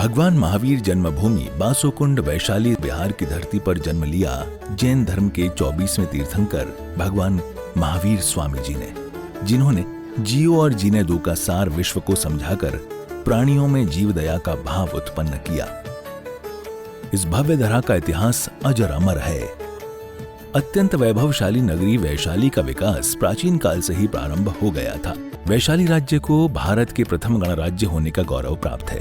भगवान महावीर जन्मभूमि बासोकुंड वैशाली बिहार की धरती पर जन्म लिया जैन धर्म के 24वें तीर्थंकर भगवान महावीर स्वामी जी ने, जिन्होंने जियो और जीने दो का सार विश्व को समझाकर प्राणियों में जीव दया का भाव उत्पन्न किया। इस भव्य धरा का इतिहास अजर अमर है। अत्यंत वैभवशाली नगरी वैशाली का विकास प्राचीन काल से ही प्रारंभ हो गया था। वैशाली राज्य को भारत के प्रथम गणराज्य होने का गौरव प्राप्त है।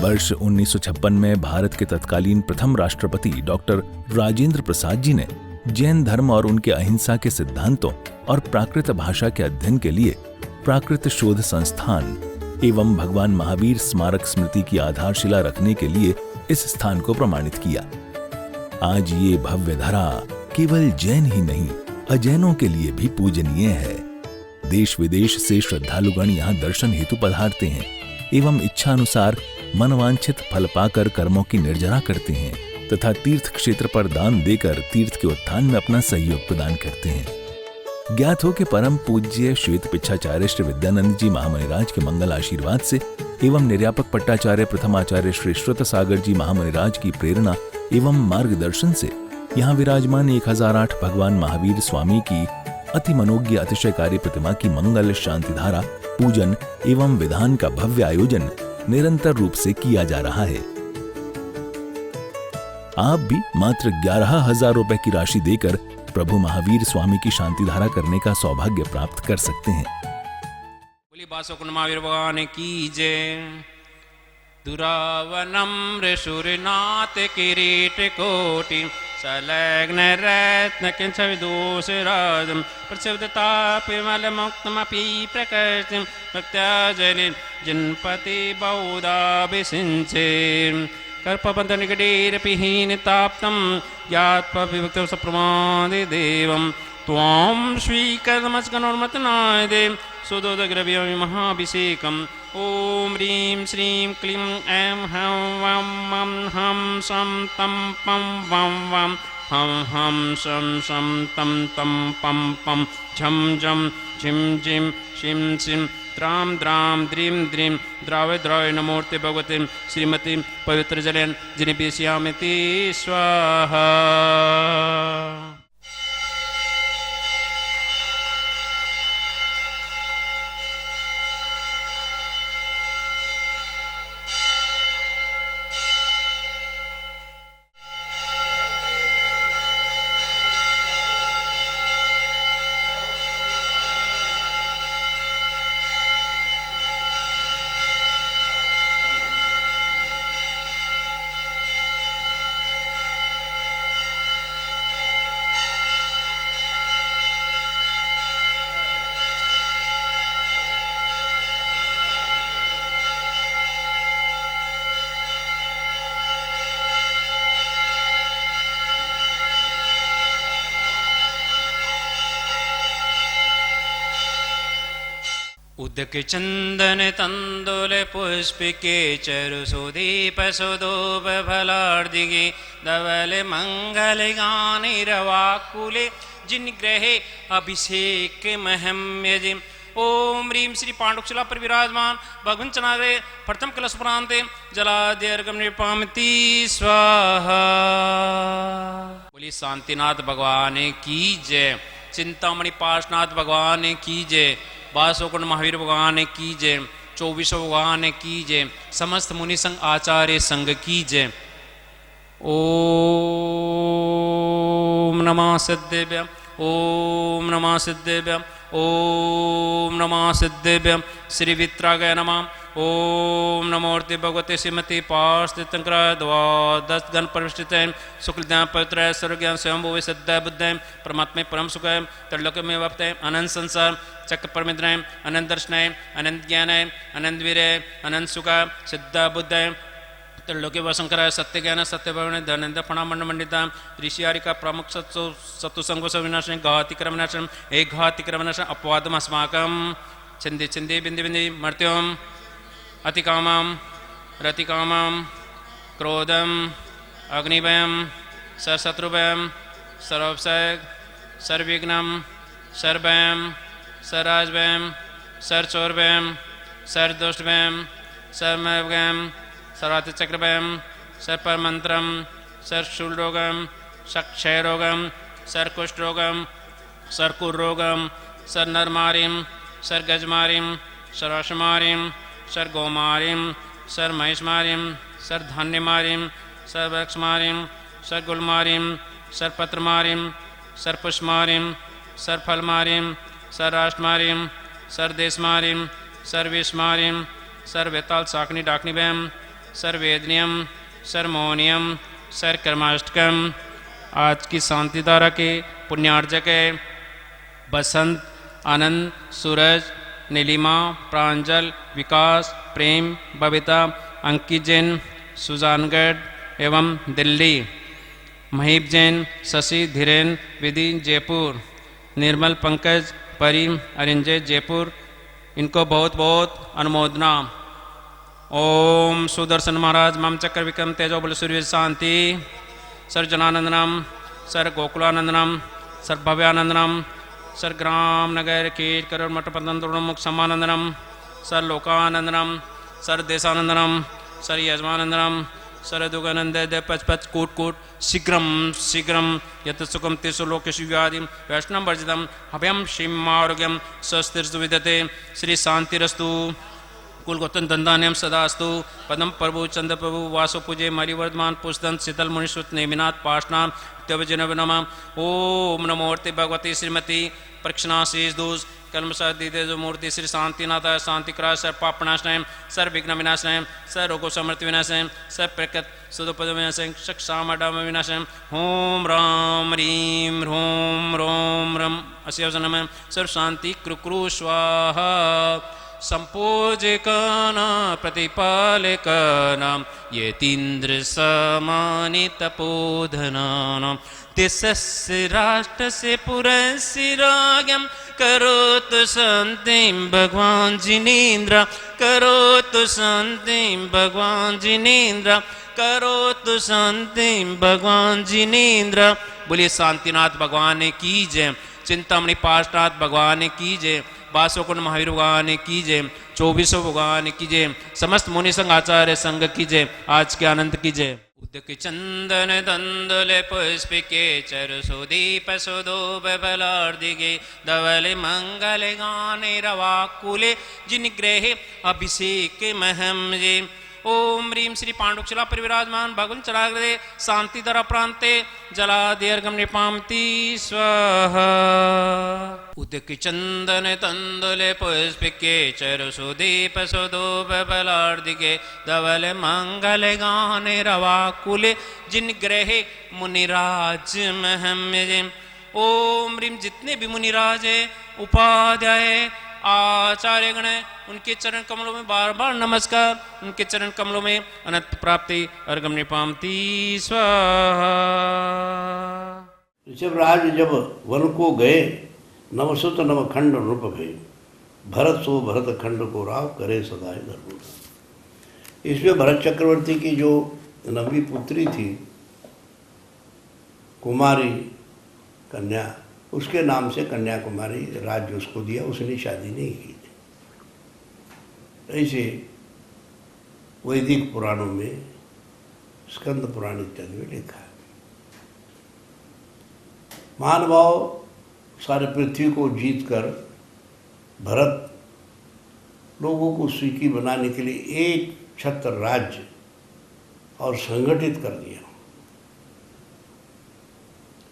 वर्ष 1956 में भारत के तत्कालीन प्रथम राष्ट्रपति डॉक्टर राजेंद्र प्रसाद जी ने जैन धर्म और उनके अहिंसा के सिद्धांतों और प्राकृत भाषा के अध्ययन के लिए प्राकृत शोध संस्थान एवं भगवान महावीर स्मारक स्मृति की आधारशिला रखने के लिए इस स्थान को प्रमाणित किया। आज ये भव्य धरा केवल जैन ही नहीं, अजैनों के लिए भी पूजनीय है। देश विदेश से श्रद्धालुगण यहाँ दर्शन हेतु पधारते हैं एवं इच्छा अनुसार मनवांछित फल पाकर कर्मों की निर्जरा करते हैं तथा तीर्थ क्षेत्र पर दान देकर तीर्थ के उत्थान में अपना सहयोग प्रदान करते हैं। ज्ञात हो कि परम पूज्य श्वेत पिच्छाचार्य श्री विद्यानंद जी महामुनिराज के मंगल आशीर्वाद से एवं निर्यापक पट्टाचार्य प्रथमाचार्य श्री श्रुत सागर जी महामुनिराज की प्रेरणा एवं मार्गदर्शन से यहाँ विराजमान 1008 भगवान महावीर स्वामी की अति मनोज्ञ अतिशयकारी प्रतिमा की मंगल शांति धारा पूजन एवं विधान का भव्य आयोजन निरंतर रूप से किया जा रहा है। आप भी मात्र 11,000 रुपए की राशि देकर प्रभु महावीर स्वामी की शांति धारा करने का सौभाग्य प्राप्त कर सकते हैं। बोली बासोकुंड महावीर भगवान की जय। दुरावनम ऋषुरनाथ किरीट कोटि सलग्न रत्न किंच विदोष राजम प्रसिद्धतापिमल मुक्तमपि प्रकृतिम भक्त्याजलिन जिनपति बहुधाभिषिञ्चे कर्पबन्धनिकटेरपिहीन ताप्तं ज्ञात्वा सप्रमादे देवं त्वां स्वीकर्मस्कनोर्मतनाय देव सुदोदग्रव्यं महाभिषेकम्। ॐ ह्रीं श्रीं क्लीं ऐं हं वं मं हं सं तं पं वं वं हं हं सं तं तं पं पं झं झं झिं झिं शिं शिं द्रां द्रां द्रीं द्रीं द्रावय द्रावय नमोर्ते भगवते श्रीमती पवित्र जलेन जिनिपिष्यामिति स्वाहा। उदक चंदन तंदुल पुष्पिके चरु सुदीप सुदोप फलार्दिगे धवल मंगल गाने रवाकुले जिन ग्रहे अभिषेक महम्यजे। ओम ह्रीं श्री पांडुशिला पर विराजमान भगवन् चनारे प्रथम कलश प्रांते जलाद्यर्घम निर्पामिति स्वाहा। बोली शांतिनाथ भगवान की जय। चिंतामणि पार्श्वनाथ भगवान की जय। बासोकुंड महावीर भगवान की जय। 24 भगवान की जय। समस्त मुनि संघ आचार्य संघ की जय। ओम नमः सिद्धेभ्यः। ओम नमः सिद्धेभ्यः। ओम नमः सिद्धेभ्यः। श्री वित्रागाय नमः। ओम नमोर्ते भगवते श्रीमती पार्षदीर्थंकराय द्वादश गण परिष्ठिताय शुक्लज्ञान पवित्राय सर्वज्ञान स्वयंभुवे सिद्धाय बुद्धाय परमात्मे परम सुखाय त्रिलोक में व्याप्ताय अनंत संसार चक्र परमित्राय अनंत दर्शनाय अनंत ज्ञानाय अनंत वीराय अनंत सुखाय सिद्धा बुद्धाय त्रिलोके वशंकराय सत्य ज्ञान सत्य भवन धनंद फणामंड मंडिता ऋषियारिका प्रमुख सत्संग विनाशन घातिक्रमनाशन एक घातिक्रमनाशन अपवादम अस्माकं छिंदे छिंदे बिंदे बिंदे मर्त्योम अतिकामां रतिकामां क्रोधम अग्निभयम सरशत्रुभयम सर्वसग सर्विघ्नम सर्वभयम सर्राजभयम सरचोरभयम सर्दुष्टभयं सर्वमयभयं सर्वातिचक्रभयं सर्वपरमन्त्रं सर्वशूलरोगं सर्वक्षयरोगं सर्वकुष्ठरोगं सर्वकुर्रोगं सर्वनरमारिं सर्वगजमारिं सर्वाशमारिं सर्वगोमारिं सर्वमहिषमारिं सर्वधान्यमारिं सर्ववृक्षमारिं सर्वगुलमारिं सर्वपत्रमारिं सर्वपुष्पमारिं सर्वफलमारिं सर्वराष्ट्रमारिं सर्वदेशमारिं सर्वविषमारिं सर्ववेताल साकनी डाकनीभयं सर्ववेदनियम सर्वमोनियम सर्वकर्माष्टकम। आज की शांति धारा के पुण्यार्जक है बसंत, आनंद, सूरज, नीलिमा, प्रांजल, विकास, प्रेम, बबीता, अंकित जैन, सुजानगढ़ एवं दिल्ली, महीप जैन, शशि, धीरेन, विधि, जयपुर, निर्मल, पंकज, परी, अरिंजय, जयपुर। इनको बहुत बहुत अनुमोदना। ओम सुदर्शन महाराज मम चक्र विक्रम तेजो बल सूर्य शांति sir जनानंदनम sir गोकुलानंदनम sir Bhavyanandanam sir ग्राम नगर कीट करोड़ मठ पतंत्र मुख समानंदनम सर लोकानंदनम सर देशानंदनम सर यजमानंदनम सर दुगानंद पच पच कूट कूट शीघ्रम शीघ्रम यत सुखम तेसु लोकेषु व्याधिम वैष्णव वर्जितम अभयम शिमारोग्यम स्वस्तिर्स्तु विद्यते। श्री शांतिरस्तु। कुलगोतन दंदान्यम सदास्तु। पदम प्रभु चंद्र प्रभु वासु पूजे मरिवर्धमान पुष्दन शीतल मुनिश्रुत नेमिनाथ पाषणा त्यवजनव नमः। ओम नमोर्ते भगवती श्रीमती प्रक्षणाशीष दूष कलमसा दीदे जो मूर्ति श्री शांतिनाथ शांतिक्राय सर पापनाशनयम सर विघ्न विनाशनयम सर रोगो समृद्धि विनाशनयम सर प्रकृत सुदुपद विनाशनयम शक्षामडाम विनाशनयम। ओम राम रीम ह्रोम रोम रम अस्यव नमः। सर शांति कृक्रु स्वाहा। संपूजकाना प्रतिपालकाना येतीन्द्र समानितपोधनानां देशस्य राष्ट्रस्य पुरस्य राज्ञं करोतु शान्तिं भगवान् जिनेन्द्र करोतु शान्तिं भगवान् जिनेन्द्र करोतु शान्तिं भगवान् जिनेन्द्र। बोलिए शांतिनाथ भगवान की जय। चिंतामणि पार्षनाथ भगवान की जय। बासोकुंड महावीर भगवान की जय। 24 भगवान की जय। समस्त मुनि संघ आचार्य संघ की जय। आज के आनंद की जय। उदक चंदन दंदुले पुष्पिके चरु सुदीप सुदोप बलार्दिगे धवल मंगल गाने रवाकुले जिन ग्रहे अभिषेक महम जे। ओम ह्रीं श्री पांडुक्षला परिविराजमान भगवन् चलाग्रदे शांति धरा प्रांते जलादीर्घम निपामति स्वाहा। उदक चंदन तंदुले पुष्पिके चरु सुदीप सुदोप बलार्दिगे धवल मंगल गाने रवाकुले जिन ग्रहे मुनिराज महम्य। ओम ह्रीं जितने भी मुनिराज है उपाध्याय आचार्य गण उनके चरण कमलों में बार बार नमस्कार। उनके चरण कमलों में अनंत प्राप्ति अर्घम निपामति स्वाहा। ऋषभराज जब वन को गए नवसुत नवखंड रूप भय भरत सो भरत खंड को राव करे सदाए धर्म। इसमें भरत चक्रवर्ती की जो नवी पुत्री थी कुमारी कन्या उसके नाम से कन्याकुमारी राज्य उसको दिया। उसने शादी नहीं की थी। ऐसे वैदिक पुराणों में स्कंद पुराण इत्यादि में लिखा है। महानुभाव सारे पृथ्वी को जीतकर भरत लोगों को सुखी बनाने के लिए एक छत्र राज्य और संगठित कर दिया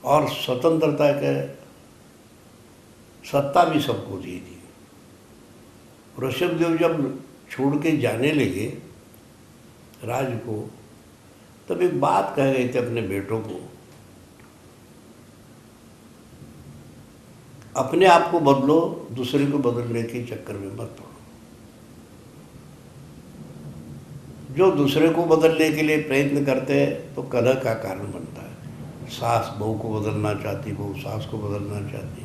और स्वतंत्रता के सत्ता भी सबको दे दी। ऋषभदेव जब छोड़ के जाने लगे राज्य को तब एक बात कह गए थे अपने बेटों को, अपने आप को बदलो, दूसरे को बदलने के चक्कर में मत पड़ो। जो दूसरे को बदलने के लिए प्रयत्न करते हैं तो कलह का कारण बनता है। सास बहू को बदलना चाहती, बहू सास को बदलना चाहती,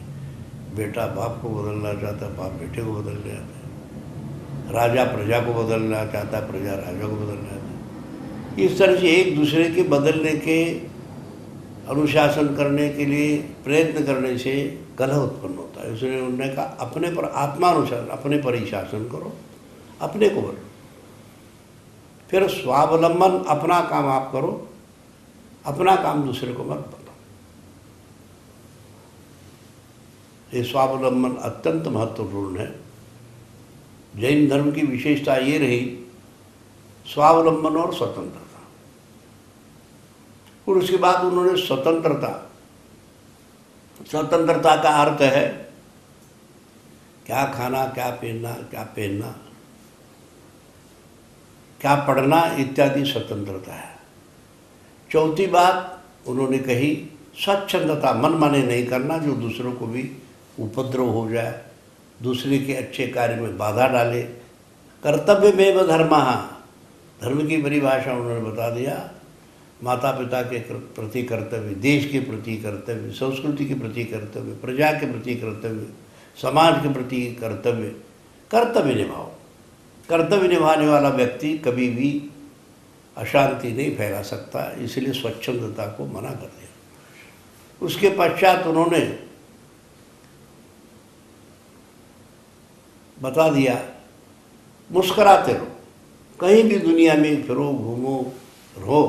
बेटा बाप को बदलना चाहता, बाप बेटे को बदलना चाहता है, राजा प्रजा को बदलना चाहता, प्रजा राजा को बदलना चाहता है। इस तरह से एक दूसरे के बदलने के अनुशासन करने के लिए प्रयत्न करने से कलह उत्पन्न होता है। इसलिए उन्होंने कहा अपने पर आत्मानुशासन, अपने पर ही शासन करो, अपने को बनो। फिर स्वावलंबन, अपना काम आप करो, अपना काम दूसरे को मत बताओ। ये स्वावलंबन अत्यंत महत्वपूर्ण है। जैन धर्म की विशेषता ये रही, स्वावलंबन और स्वतंत्रता। और उसके बाद उन्होंने स्वतंत्रता का अर्थ है क्या खाना, क्या पहनना, क्या पढ़ना इत्यादि स्वतंत्रता है। चौथी बात उन्होंने कही स्वच्छंदता, मन माने नहीं करना जो दूसरों को भी उपद्रव हो जाए, दूसरे के अच्छे कार्य में बाधा डाले। कर्तव्य में धर्मः, धर्म की परिभाषा उन्होंने बता दिया। माता पिता के प्रति कर्तव्य, देश के प्रति कर्तव्य, संस्कृति के प्रति कर्तव्य, प्रजा के प्रति कर्तव्य, समाज के प्रति कर्तव्य। कर्तव्य निभाओ। कर्तव्य निभाने वाला व्यक्ति कभी भी अशांति नहीं फैला सकता, इसलिए स्वच्छंदता को मना कर दिया। उसके पश्चात उन्होंने बता दिया मुस्कुराते रहो, कहीं भी दुनिया में फिरो, घूमो, रहो,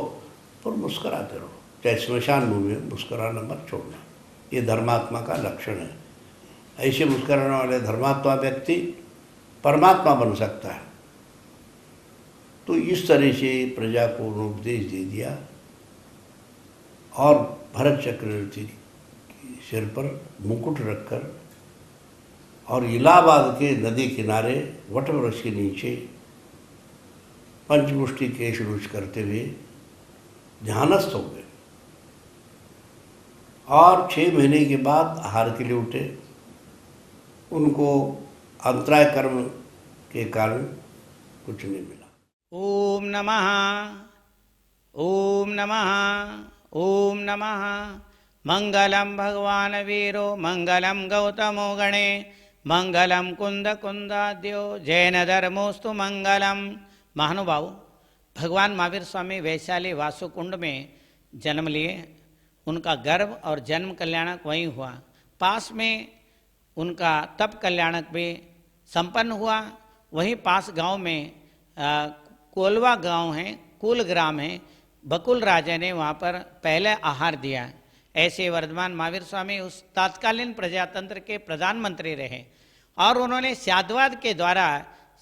पर मुस्कुराते रहो। चाहे स्मशान भूमि में मुस्कुराना मत छोड़ना, ये धर्मात्मा का लक्षण है। ऐसे मुस्कुराने वाले धर्मात्मा व्यक्ति परमात्मा बन सकता है। तो इस तरह से प्रजा को उपदेश दे दिया और भरत चक्रवर्ती के सिर पर मुकुट रखकर और इलाहाबाद के नदी किनारे वटवृक्ष के नीचे पंचमुष्टि केश रुच करते हुए ध्यानस्थ हो गए और 6 महीने के बाद आहार के लिए उठे। उनको अंतराय कर्म के कारण कुछ नहीं मिला। ओम नमः, ओम नमः, ओम नमः। मंगलम भगवान वीरो, मंगलम गौतमो गणे, मंगलम कुंद कुंदाद्यो, जैन धर्मोस्तु मंगलम। महानुभाव, भगवान महावीर स्वामी वैशाली वासुकुंड में जन्म लिए। उनका गर्भ और जन्म कल्याणक वहीं हुआ। पास में उनका तप कल्याणक भी संपन्न हुआ। वहीं पास गांव में कोलवा गांव है, कुल ग्राम है, बकुल राजा ने वहाँ पर पहले आहार दिया। ऐसे वर्धमान महावीर स्वामी उस तत्कालीन प्रजातंत्र के प्रधानमंत्री रहे और उन्होंने साध्यवाद के द्वारा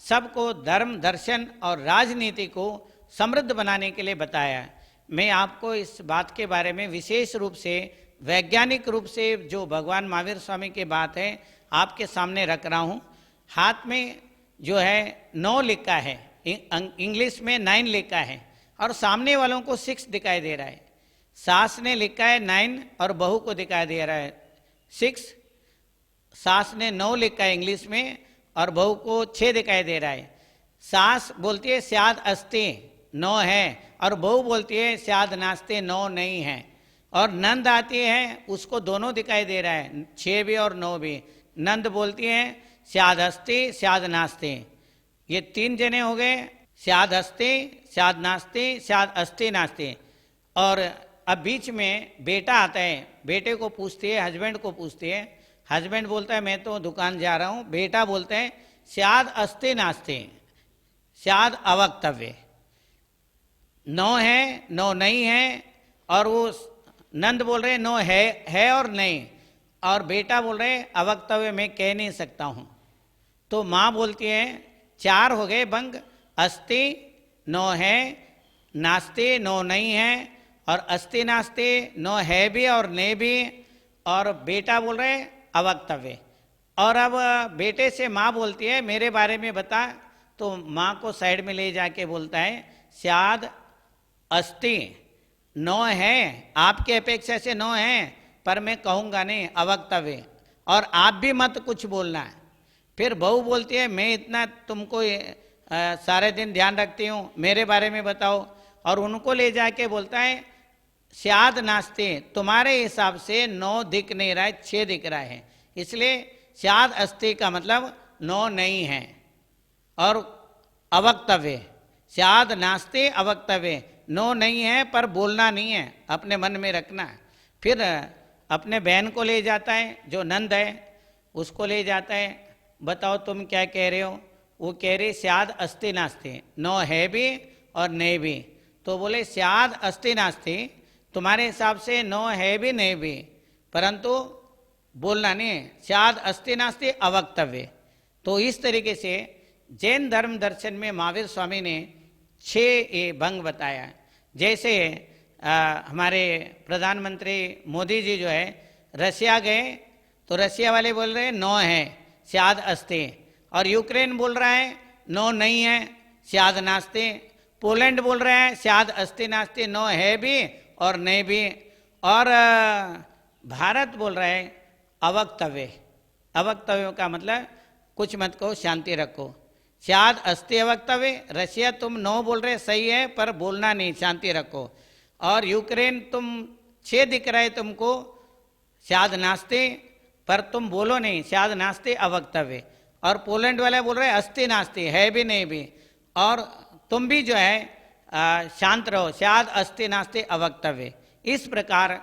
सबको धर्म, दर्शन और राजनीति को समृद्ध बनाने के लिए बताया। मैं आपको इस बात के बारे में विशेष रूप से वैज्ञानिक रूप से जो भगवान महावीर स्वामी की बात है आपके सामने रख रहा हूँ। हाथ में जो है 9 लिखा है, इंग्लिश में 9 लिखा है और सामने वालों को 6 दिखाई दे रहा है। सास ने लिखा है 9 और बहू को दिखाई दे रहा है 6। सास ने 9 लिखा है इंग्लिश में और बहू को 6 दिखाई दे रहा है। सास बोलती है स्याद अस्ते 9 है और बहू बोलती है स्याद नास्ते 9 नहीं है। और नंद आती है, उसको दोनों दिखाई दे रहा है, 6 भी और 9 भी। नंद बोलती है स्याद हस्ते स्याद नास्ते। ये 3 जने हो गए, स्याद हस्ते स्याद नास्ते स्याद अस्ते नास्ते। और अब बीच में बेटा आता है, बेटे को पूछती है, हस्बैंड को पूछती है। हस्बैंड बोलता है मैं तो दुकान जा रहा हूँ। बेटा बोलता है स्याद अस्ते नास्ते, स्याद अवक्तव्य। 9 है 9 नहीं है। और वो नंद बोल रहे 9 है और नहीं। और बेटा बोल रहे अवक्तव्य मैं कह नहीं सकता हूँ। तो माँ बोलती है 4 हो गए भंग, अस्ति 9 है, नास्ते 9 नहीं है, और अस्ति नास्ते 9 है भी और नहीं भी। और बेटा बोल रहे अवक्तव्य। और अब बेटे से माँ बोलती है मेरे बारे में बता। तो माँ को साइड में ले जाके बोलता है स्याद अस्ति 9 है, आपके अपेक्षा से 9 है, पर मैं कहूँगा नहीं, अवक्तव्य। और आप भी मत कुछ बोलना है। फिर बहू बोलती है मैं इतना तुमको सारे दिन ध्यान रखती हूँ, मेरे बारे में बताओ। और उनको ले जाके बोलता है स्याद नास्ते तुम्हारे हिसाब से 9 दिख नहीं रहा है, 6 दिख रहा है, इसलिए स्याद अस्ति का मतलब 9 नहीं है। और अवक्तव्य, स्याद नास्ते अवक्तव्य, 9 नहीं है पर बोलना नहीं है, अपने मन में रखना है। फिर अपने बहन को ले जाता है, जो नंद है उसको ले जाता है, बताओ तुम क्या कह रहे हो। वो कह रहे स्याद अस्ति नास्ति, नो है भी और नहीं भी। तो बोले स्याद अस्ति नास्ति, तुम्हारे हिसाब से नो है भी नहीं भी, परंतु बोलना नहीं है, स्याद अस्ति नास्ति अवक्तव्य। तो इस तरीके से जैन धर्म दर्शन में महावीर स्वामी ने 6 ये भंग बताया। जैसे हमारे प्रधानमंत्री मोदी जी जो है रशिया गए तो रशिया वाले बोल रहे हैं नो है स्याद अस्ति, और यूक्रेन बोल रहा है नो नहीं है स्याद नास्ति, पोलैंड बोल रहे हैं स्याद अस्ति नास्ति, नो है भी और नहीं भी, और भारत बोल रहा है अवक्तव्य। अवक्तव्य का मतलब कुछ मत कहो, शांति रखो, स्याद अस्ति अवक्तव्य। रशिया तुम नो बोल रहे सही है पर बोलना नहीं, शांति रखो। और यूक्रेन तुम 6 दिख रहा है तुमको स्याद नास्ति, पर तुम बोलो नहीं, स्याद नास्ति अवक्तव्य। और पोलैंड वाले बोल रहे हैं अस्ति नास्ति, है भी नहीं भी, और तुम भी जो है शांत रहो, स्याद अस्ति नास्ति अवक्तव्य। इस प्रकार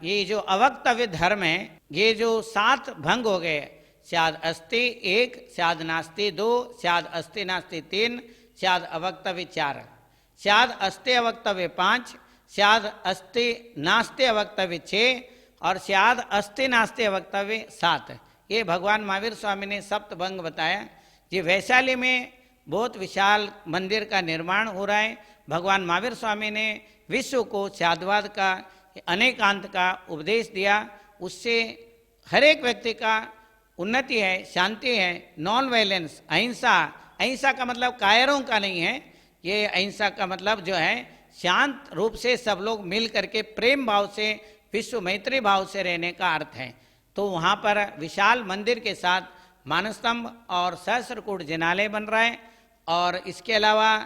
ये जो अवक्तव्य धर्म है, ये जो 7 भंग हो गए, स्याद अस्ति 1, स्याद नास्ति 2, स्याद अस्ति नास्ति 3, स्याद अवक्तव्य 4, स्याद अस्ति अवक्तव्य 5, स्याद अस्ति नास्ति अवक्तव्य 6 और स्याद अस्ति नास्ति अवक्तव्य 7। ये भगवान महावीर स्वामी ने सप्तभंग बताया। जी वैशाली में बहुत विशाल मंदिर का निर्माण हो रहा है। भगवान महावीर स्वामी ने विश्व को स्याद्वाद का, अनेकांत का उपदेश दिया। उससे हर एक व्यक्ति का उन्नति है, शांति है, नॉन वायलेंस, अहिंसा। अहिंसा का मतलब कायरों का नहीं है, ये अहिंसा का मतलब जो है शांत रूप से सब लोग मिल करके प्रेम भाव से, विश्व मैत्री भाव से रहने का अर्थ है। तो वहाँ पर विशाल मंदिर के साथ मानस्तंभ और सहस्त्रकूट जिनालय बन रहा है, और इसके अलावा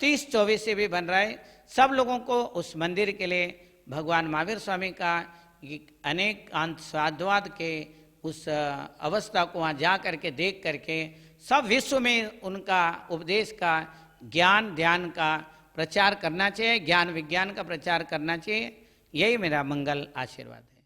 30-24 से भी बन रहा है। सब लोगों को उस मंदिर के लिए भगवान महावीर स्वामी का अनेक स्वाद्वाद के उस अवस्था को वहाँ जा करके देख करके सब विश्व में उनका उपदेश का, ज्ञान ध्यान का प्रचार करना चाहिए, ज्ञान विज्ञान का प्रचार करना चाहिए। यही मेरा मंगल आशीर्वाद है।